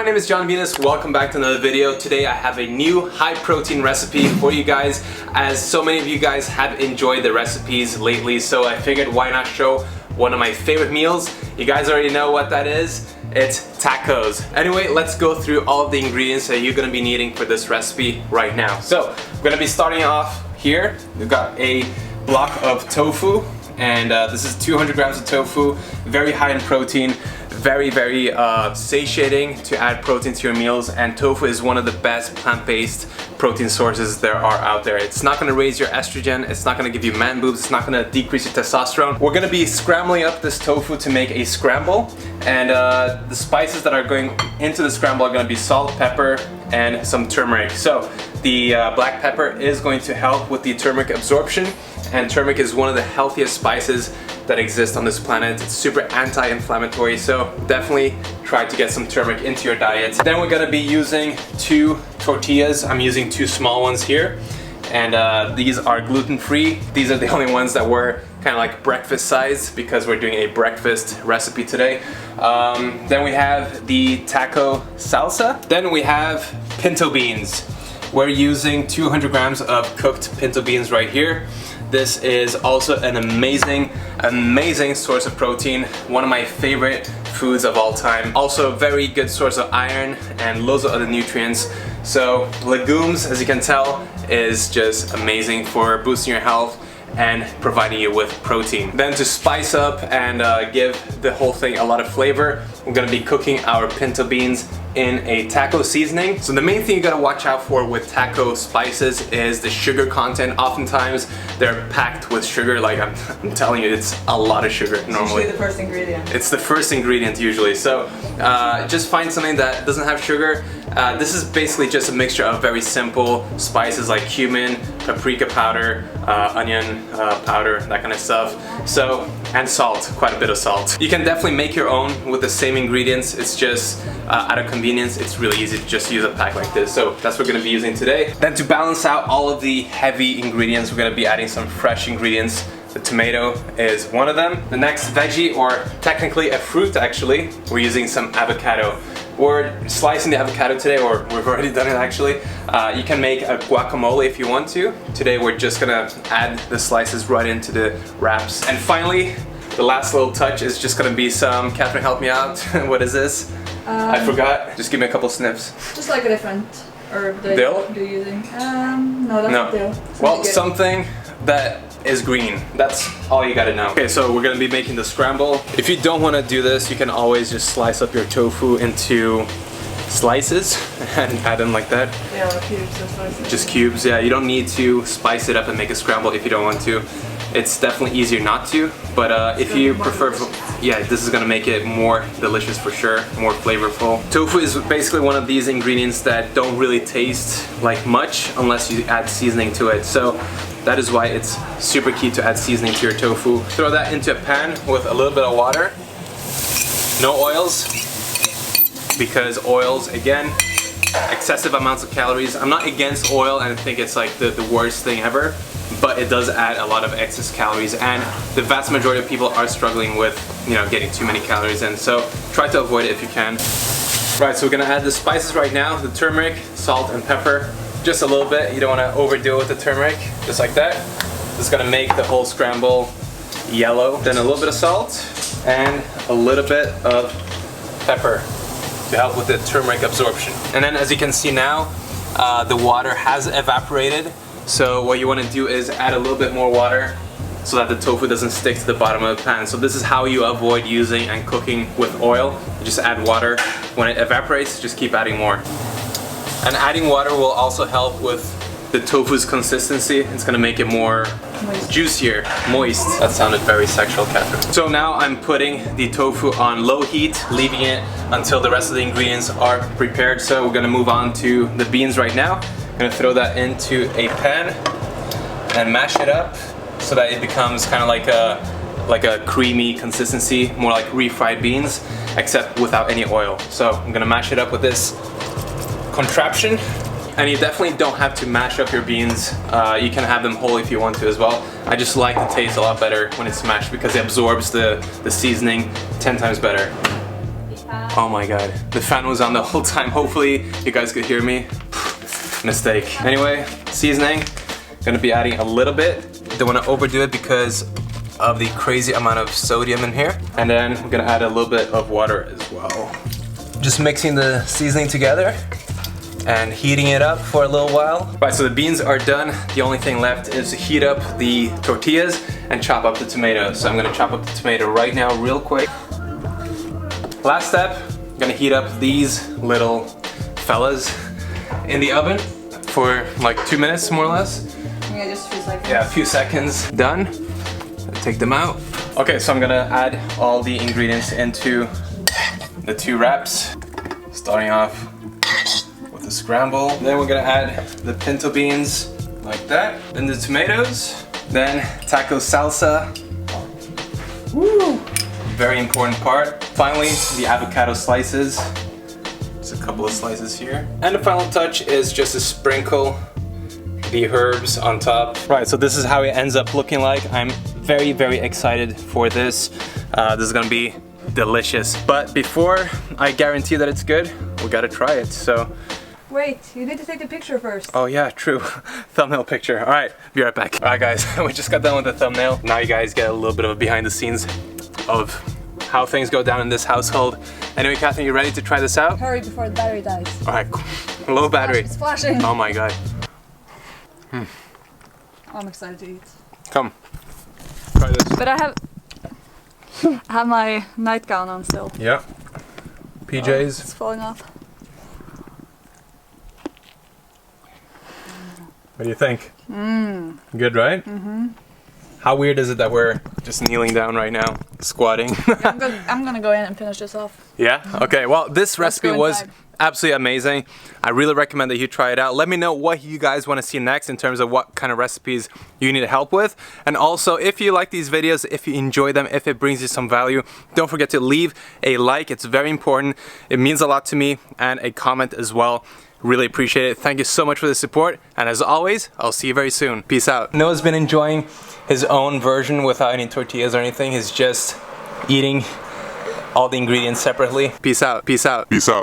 my name is Jon Venus. Welcome back to another video. Today I have a new high protein recipe for you guys, as so many of you guys have enjoyed the recipes lately, so I figured why not show one of my favorite meals. You guys already know what that is. It's tacos. Anyway, let's go through all of the ingredients that you're gonna be needing for this recipe right now. So we're gonna be starting off here. We've got a block of tofu, and this is 200 grams of tofu, very high in protein, very satiating to add protein to your meals, and tofu is one of the best plant-based protein sources there are out there. It's not gonna raise your estrogen, it's not gonna give you man boobs, it's not gonna decrease your testosterone. We're gonna be scrambling up this tofu to make a scramble, and the spices that are going into the scramble are gonna be salt, pepper, and some turmeric. So the black pepper is going to help with the turmeric absorption, and turmeric is one of the healthiest spices that exist on this planet. It's super anti-inflammatory, so definitely try to get some turmeric into your diet. Then we're gonna be using 2 tortillas. I'm using 2 small ones here, and these are gluten-free. These are the only ones that were kind of like breakfast size because we're doing a breakfast recipe today. Then we have the taco salsa. Then we have pinto beans. We're using 200 grams of cooked pinto beans right here. This is also an amazing source of protein, one of my favorite foods of all time. Also a very good source of iron and loads of other nutrients. So legumes, as you can tell, is just amazing for boosting your health and providing you with protein. Then to spice up and give the whole thing a lot of flavor, we're gonna be cooking our pinto beans in a taco seasoning. So the main thing you gotta watch out for with taco spices is the sugar content. Oftentimes they're packed with sugar, like I'm telling you, it's a lot of sugar normally. It's usually the first ingredient. It's the first ingredient usually. So just find something that doesn't have sugar. This is basically just a mixture of very simple spices like cumin, paprika powder, onion powder, that kind of stuff. So, and salt, quite a bit of salt. You can definitely make your own with the same ingredients. It's just out of convenience, it's really easy to just use a pack like this. So that's what we're gonna be using today. Then to balance out all of the heavy ingredients, we're gonna be adding some fresh ingredients. The tomato is one of them. The next veggie, or technically a fruit actually, we're using some avocado. We're slicing the avocado today, or we've already done it actually. You can make a guacamole if you want to. Today we're just gonna add the slices right into the wraps. And finally, the last little touch is just gonna be some, Catherine, help me out. What is this? I forgot. Just give me a couple snips. Just like a different herb that dill? you're using. No, that's not dill. Well, something that is green. That's all you gotta know. Okay, so we're gonna be making the scramble. If you don't wanna do this, you can always just slice up your tofu into slices and add them like that. Yeah, or cubes or slices. Just cubes, yeah. You don't need to spice it up and make a scramble if you don't want to. It's definitely easier not to, but if you prefer, yeah, this is gonna make it more delicious for sure, more flavorful. Tofu is basically one of these ingredients that don't really taste like much unless you add seasoning to it. So that is why it's super key to add seasoning to your tofu. Throw that into a pan with a little bit of water. No oils, because oils, again, excessive amounts of calories. I'm not against oil and I think it's like the worst thing ever, but it does add a lot of excess calories, and the vast majority of people are struggling with, you know, getting too many calories in, so try to avoid it if you can. Right, so we're gonna add the spices right now, the turmeric, salt, and pepper. Just a little bit, you don't wanna overdo it with the turmeric, just like that. This is gonna make the whole scramble yellow. Then a little bit of salt, and a little bit of pepper to help with the turmeric absorption. And then as you can see now, the water has evaporated. So what you want to do is add a little bit more water so that the tofu doesn't stick to the bottom of the pan. So this is how you avoid using and cooking with oil. You just add water. When it evaporates, just keep adding more. And adding water will also help with the tofu's consistency. It's gonna make it more juicier, moist. That sounded very sexual, Catherine. So now I'm putting the tofu on low heat, leaving it until the rest of the ingredients are prepared. So we're gonna move on to the beans right now. I'm gonna throw that into a pan and mash it up so that it becomes kind of like a creamy consistency, more like refried beans, except without any oil. So I'm gonna mash it up with this contraption. And you definitely don't have to mash up your beans. You can have them whole if you want to as well. I just like the taste a lot better when it's mashed because it absorbs the seasoning 10 times better. Oh my god, the fan was on the whole time. Hopefully you guys could hear me. Mistake. Anyway, seasoning, gonna be adding a little bit. Don't wanna overdo it because of the crazy amount of sodium in here. And then I'm gonna add a little bit of water as well. Just mixing the seasoning together and heating it up for a little while. Right, so the beans are done. The only thing left is to heat up the tortillas and chop up the tomatoes. So I'm gonna chop up the tomato right now real quick. Last step, I'm gonna heat up these little fellas in the oven for like 2 minutes more or less. Yeah, just a few seconds. Yeah, a few seconds. Done. Take them out. Okay, so I'm gonna add all the ingredients into the 2 wraps. Starting off with the scramble. Then we're gonna add the pinto beans like that. Then the tomatoes. Then taco salsa. Woo! Very important part. Finally, the avocado slices. Just a couple of slices here. And the final touch is just to sprinkle the herbs on top. Right, so this is how it ends up looking like. I'm very, very excited for this. This is gonna be delicious. But before I guarantee that it's good, we gotta try it, so. Wait, you need to take the picture first. Oh yeah, true. Thumbnail picture. All right, be right back. All right guys, we just got done with the thumbnail. Now you guys get a little bit of a behind the scenes of how things go down in this household. Anyway, Catherine, you ready to try this out? Hurry before the battery dies. All right, low battery. It's flashing. Oh my God. I'm excited to eat. Come, try this. But I have my nightgown on still. Yeah. PJs. Oh, it's falling off. What do you think? Good, right? Mm-hmm. How weird is it that we're just kneeling down right now, squatting? I'm gonna go in and finish this off. Yeah? Okay, well, this recipe was absolutely amazing. I really recommend that you try it out. Let me know what you guys want to see next in terms of what kind of recipes you need help with. And also, if you like these videos, if you enjoy them, if it brings you some value, don't forget to leave a like. It's very important. It means a lot to me, and a comment as well. Really appreciate it. Thank you so much for the support. And as always, I'll see you very soon. Peace out. Noah's been enjoying his own version without any tortillas or anything. He's just eating all the ingredients separately. Peace out. Peace out. Peace out.